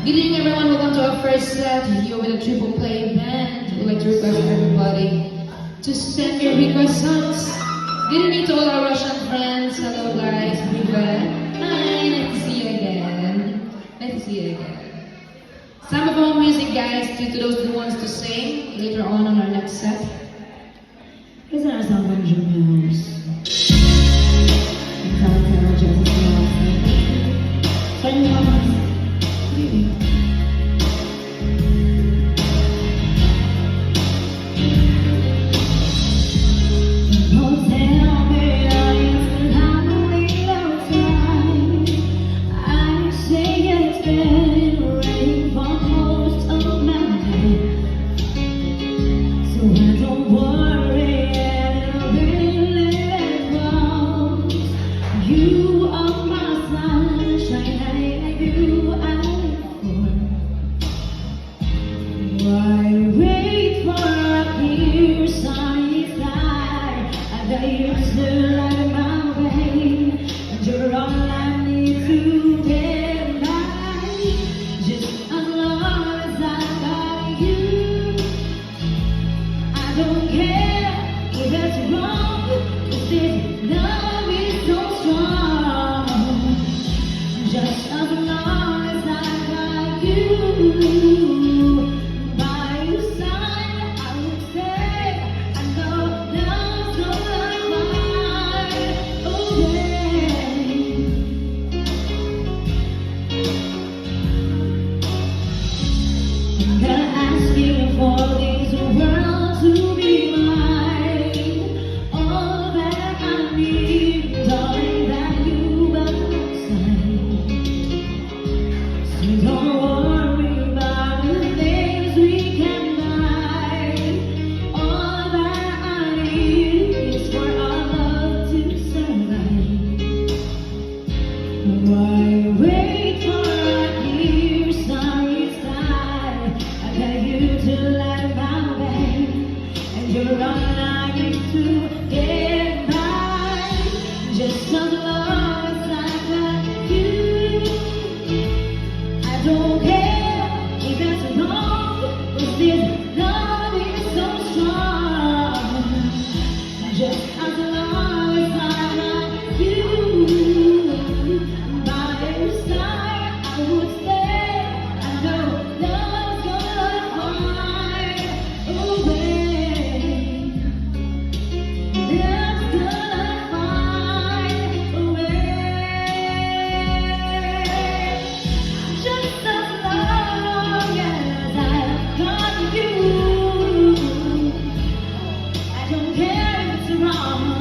Good evening, everyone. Welcome to our first set here with a triple play band. We'd like to request everybody to send your request songs. Good evening to all our Russian friends. Hello, guys. Привет. Hi, nice to see you again. Nice to see you again. Some of our music, guys, due to those who wants to sing later on our next set. Here's another song from Juniors. Don't worry, I'll really let go. You are my sunshine, I do I for. Why wait for a clear sunny sky? I got you to light my way, and you're all I need to get by. Just as long as I got you, I don't care if it's wrong, 'cause this love is so strong. Just as long as I got you by your side, I would say I know love's gonna fly away. I'm gonna ask you for this world to be mine. All that I need, darling, that you outside. So don't worry about the things we can buy. All that I need is for our love to survive. Why wait for a clear sunny sky? I got you to light my way, and you're all I need to get by. Just as long as I got you, I don't care if it's wrong, 'cause this love is so strong. Just as long as I got you by your side, I would stay. I know love's gonna find a way. Love's gonna find a way. Just as long as I've got you, I don't care if it's wrong.